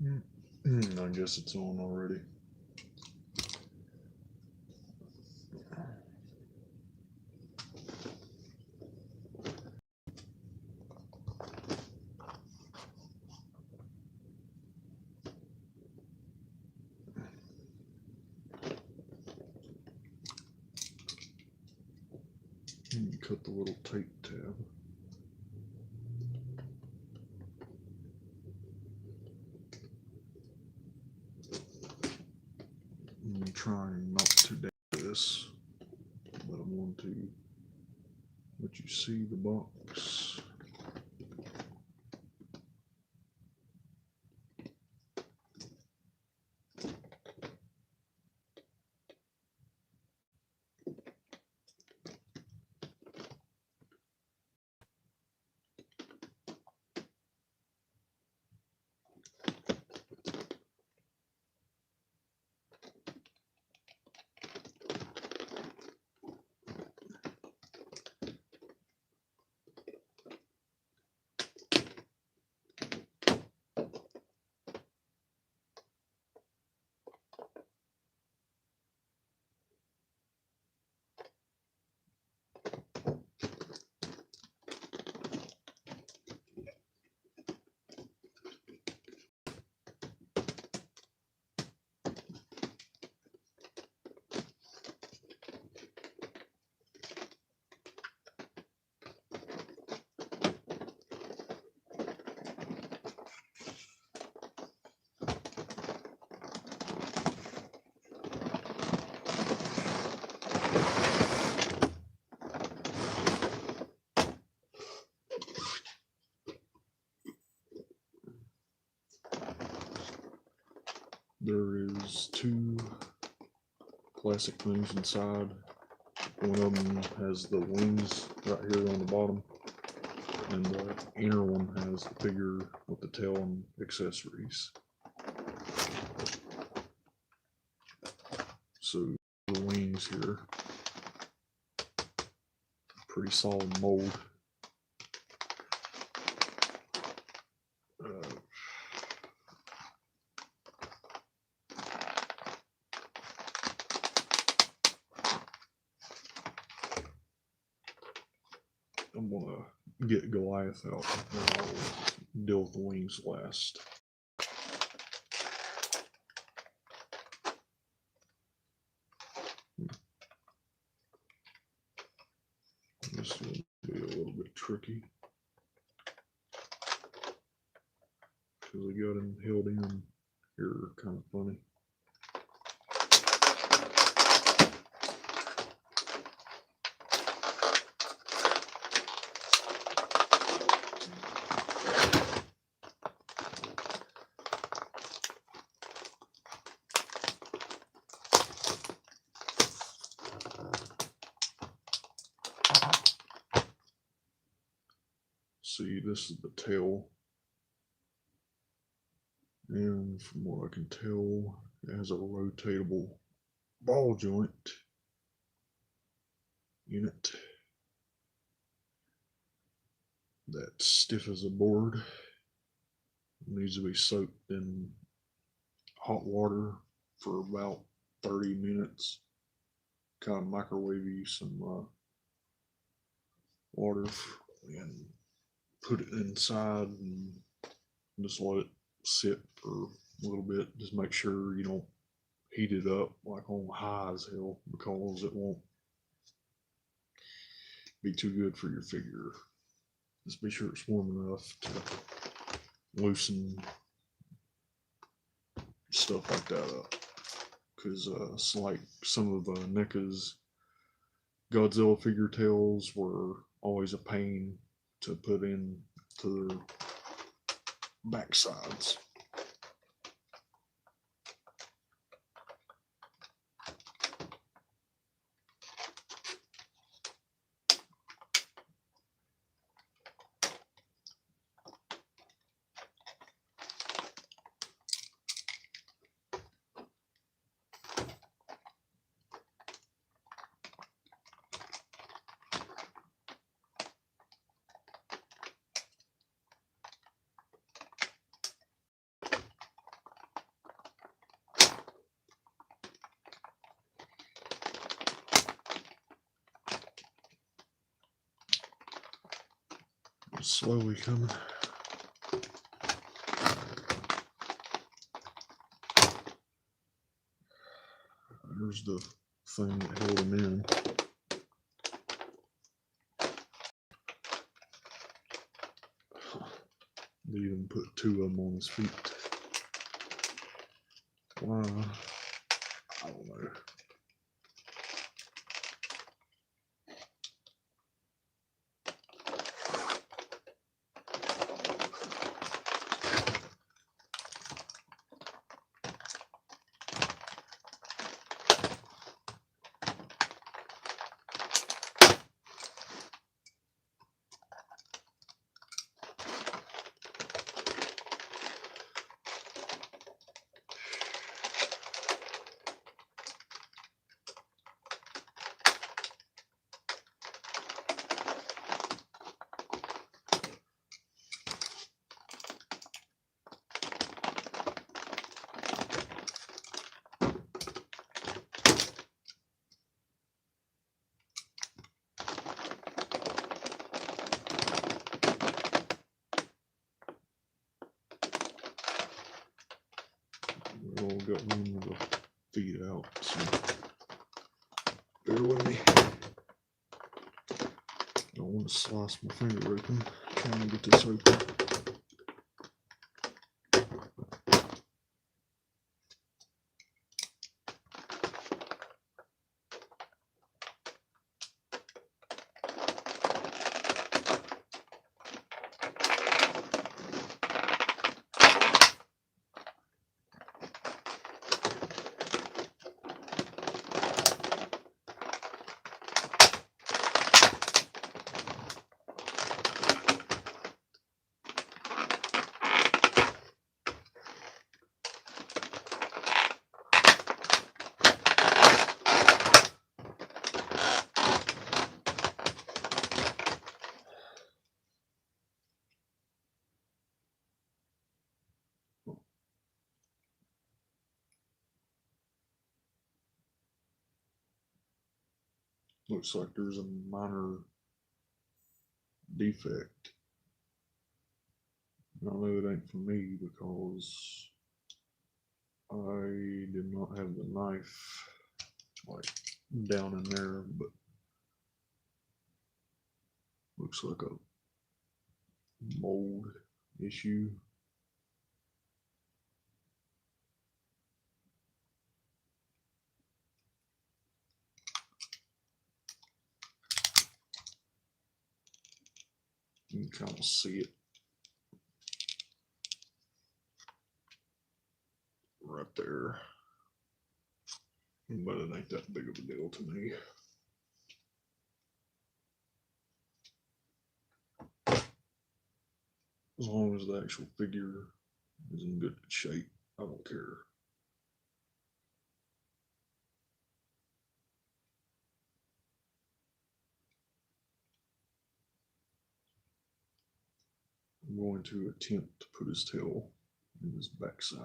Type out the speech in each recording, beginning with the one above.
I guess it's on already. Cut the little tape tab. I'm trying not to do this, but I want to let you see the box. There is two plastic things inside. One of them has the wings right here on the bottom, and the inner one has the figure with the tail and accessories. So the wings here, pretty solid mold. I'm gonna get Goliath out and I'll deal with the wings last. This will be a little bit tricky because I got him held in here kind of funny. See, this is the tail, and from what I can tell, it has a rotatable ball joint in it that's stiff as a board. It needs to be soaked in hot water for about 30 minutes. Kind of microwave you some water and put it inside and just let it sit for a little bit. Just make sure you don't heat it up like on high as hell, because it won't be too good for your figure. Just be sure it's warm enough to loosen stuff like that up, because it's like some of Neca's Godzilla figure tails were always a pain to put in to their backsides. Slowly coming. There's the thing that held him in. They even put two of them on his feet. Why? I don't know. We all got one of the feet out, so bear with me. Don't want to slice my finger open trying to get this open. Looks like there's a minor defect. I know it ain't for me because I did not have the knife like down in there, but looks like a mold issue. You can kind of see it right there, but it ain't that big of a deal to me. As long as the actual figure is in good shape, I don't care. I'm going to attempt to put his tail in his backside.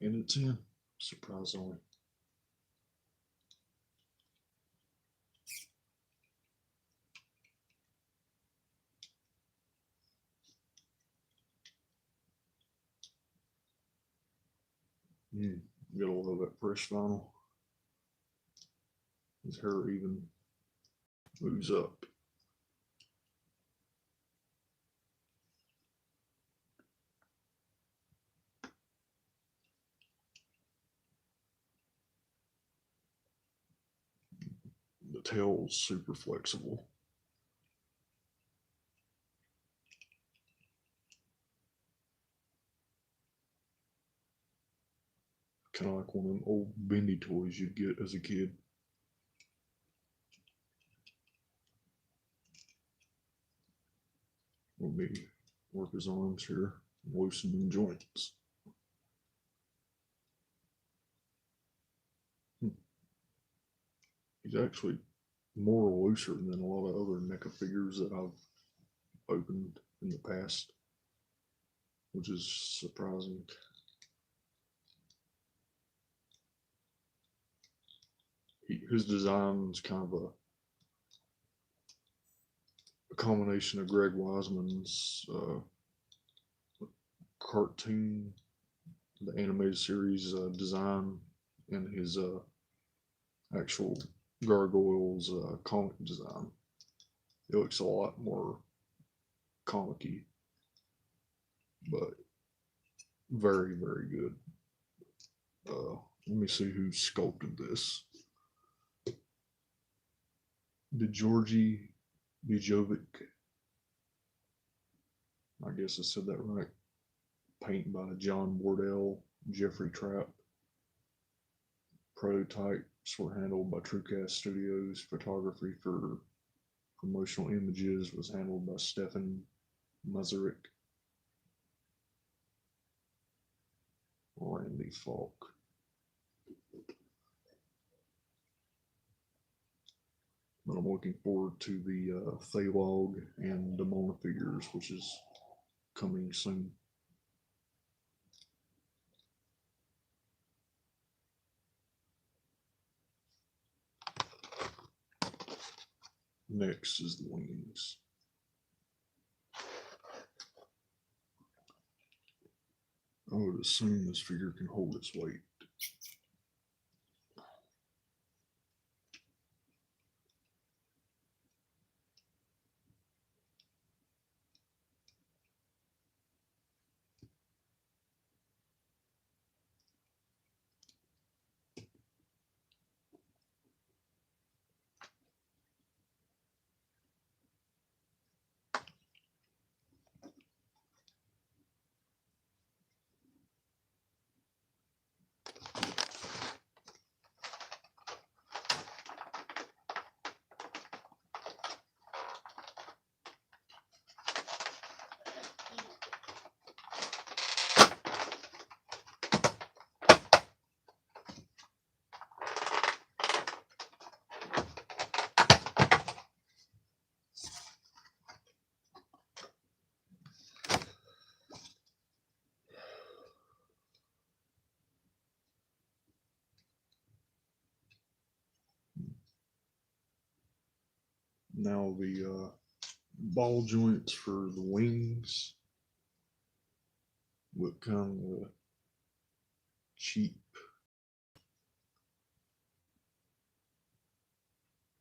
And it's in, surprisingly. Get a little of that fresh vinyl. His hair even moves up. The tail is super flexible. Kind of like one of them old bendy toys you'd get as a kid. Let me work his arms here, loosen the joints. He's actually more looser than a lot of other Neca figures that I've opened in the past, which is surprising. His design is kind of a combination of Greg Wiseman's cartoon, the animated series design, and his actual Gargoyles comic design. It looks a lot more comic-y, but very, very good. Let me see who sculpted this. Georgi Bijovic. I guess I said that right. Paint by John Wardell, Jeffrey Trapp. Prototypes were handled by TrueCast Studios. Photography for promotional images was handled by Stefan Mazurik. Randy Falk. But I'm looking forward to the Thalog and Demona figures, which is coming soon. Next is the wings. I would assume this figure can hold its weight. Now the ball joints for the wings look kind of cheap,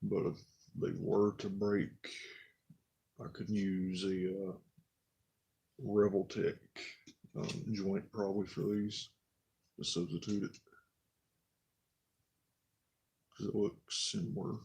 but if they were to break, I could use a Revoltech joint probably for these to substitute it, because it looks similar.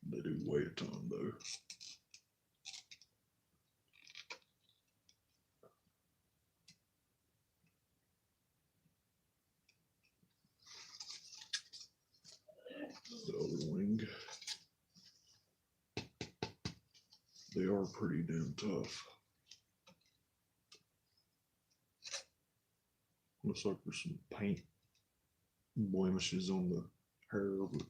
They do weigh a ton though. The other wing. They are pretty damn tough. Looks like there's some paint blemishes on the hair, but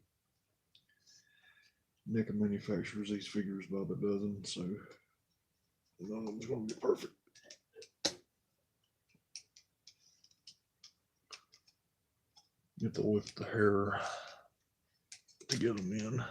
Neca manufactures these figures by the dozen, so none of them's going to be perfect. You have to lift the hair to get them in.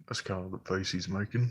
That's kind of the face he's making.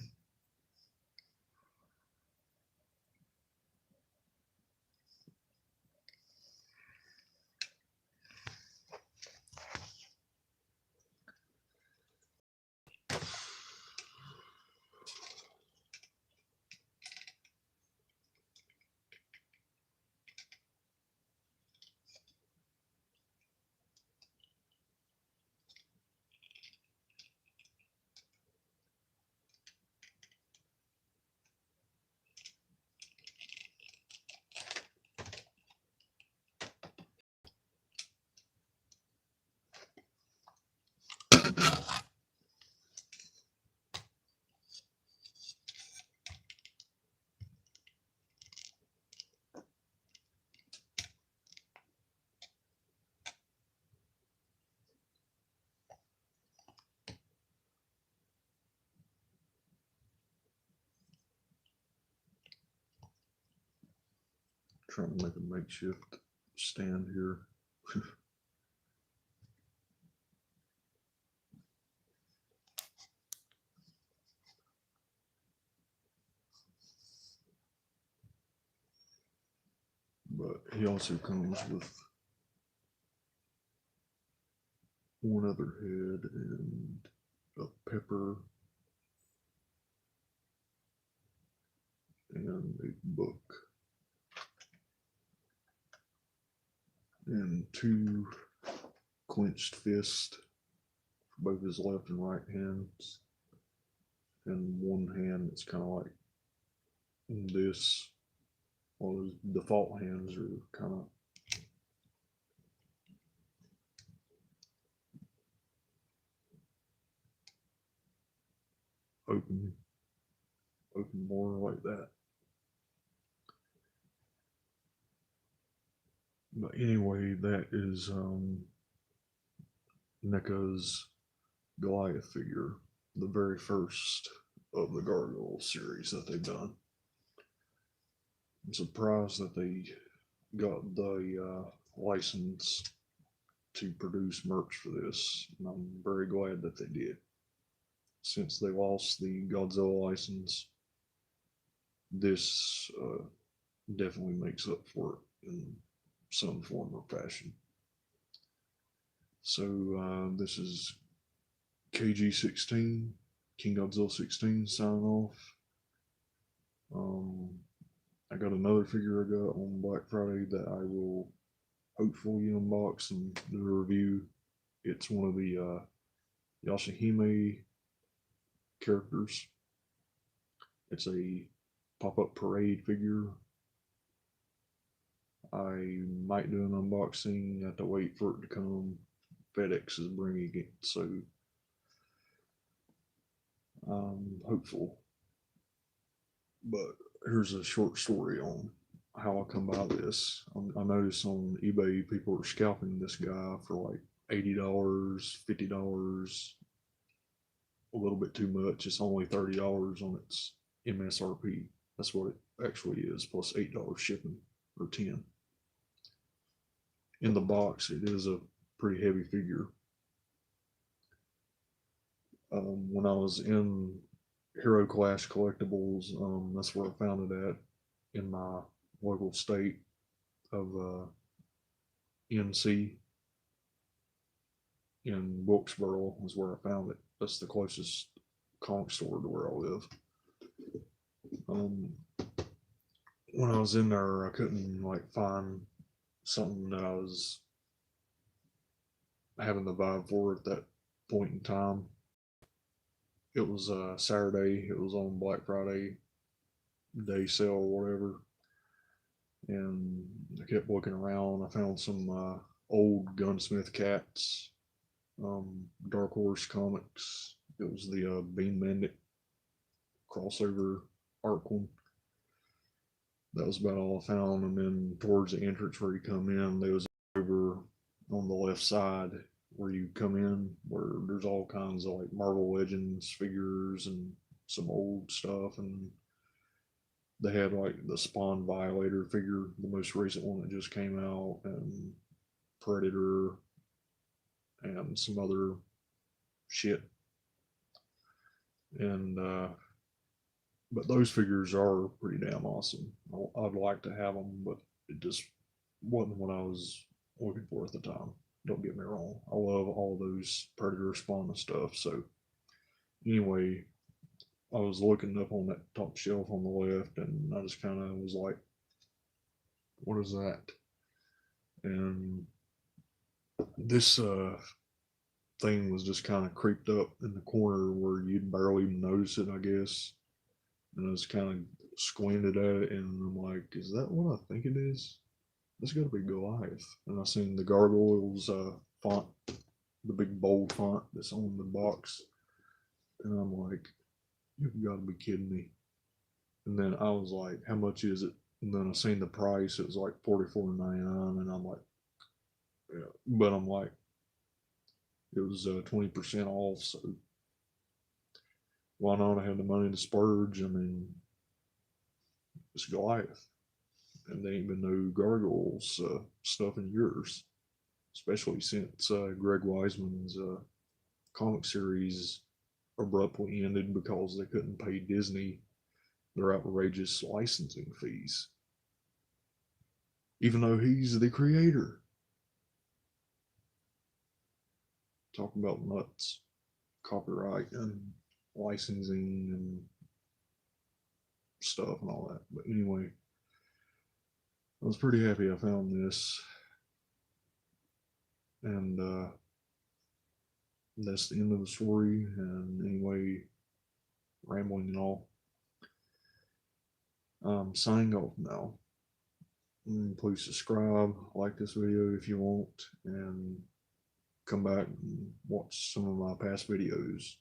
Trying to make a makeshift stand here. But he also comes with one other head and a pepper and a book and two clenched fists for both his left and right hands, and one hand that's kind of like this. Well, his default hands are kind of open more like that. But anyway, that is Neca's Goliath figure, the very first of the Gargoyles series that they've done. I'm surprised that they got the license to produce merch for this, and I'm very glad that they did. Since they lost the Godzilla license, this definitely makes up for it in some form or fashion. So this is KG16, King Godzilla 16, signing off. I got another figure I got on Black Friday that I will hopefully unbox and do a review. It's one of the Yashahime characters. It's a pop-up parade figure. I might do an unboxing. I have to wait for it to come. FedEx is bringing it, so I'm hopeful. But here's a short story on how I come by this. I noticed on eBay people are scalping this guy for like $80, $50, a little bit too much. It's only $30 on its MSRP. That's what it actually is, plus $8 shipping or 10. In the box, it is a pretty heavy figure. When I was in Hero Clash Collectibles, that's where I found it at in my local state of NC in Wilkesboro is where I found it. That's the closest comic store to where I live. When I was in there, I couldn't like find something that I was having the vibe for at that point in time. It was Saturday. It was on Black Friday day sale or whatever, and I kept looking around. I found some old Gunsmith Cats, Dark Horse comics. It was the Bean Bandit crossover arc one. That was about all I found. And then towards the entrance where you come in, there was over on the left side where you come in, where there's all kinds of like Marvel Legends figures and some old stuff. And they had like the Spawn Violator figure, the most recent one that just came out, and Predator, and some other shit. And but those figures are pretty damn awesome. I'd like to have them, but it just wasn't what I was looking for at the time. Don't get me wrong. I love all those Predator Spawn and stuff. So anyway, I was looking up on that top shelf on the left, and I just kind of was like, "What is that?" And this thing was just kind of creeped up in the corner where you'd barely even notice it, I guess. And I was kind of squinted at it, and I'm like, "Is that what I think it is? That's got to be Goliath." And I seen the Gargoyles font, the big bold font that's on the box, and I'm like, "You've got to be kidding me!" And then I was like, "How much is it?" And then I seen the price; it was like $44.99, and I'm like, "Yeah," but I'm like, it was 20% off, so why not? I have the money to splurge. I mean, it's Goliath, and there ain't been no Gargoyles stuff in yours, especially since Greg Wiseman's comic series abruptly ended because they couldn't pay Disney their outrageous licensing fees, even though he's the creator. Talk about nuts, copyright and licensing and stuff and all that. But anyway, I was pretty happy I found this, and that's the end of the story. And anyway, rambling and all, I'm signing off now. Please subscribe, like this video if you want, and come back and watch some of my past videos.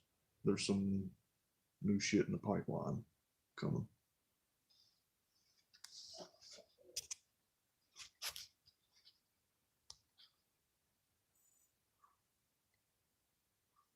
There's some new shit in the pipeline coming.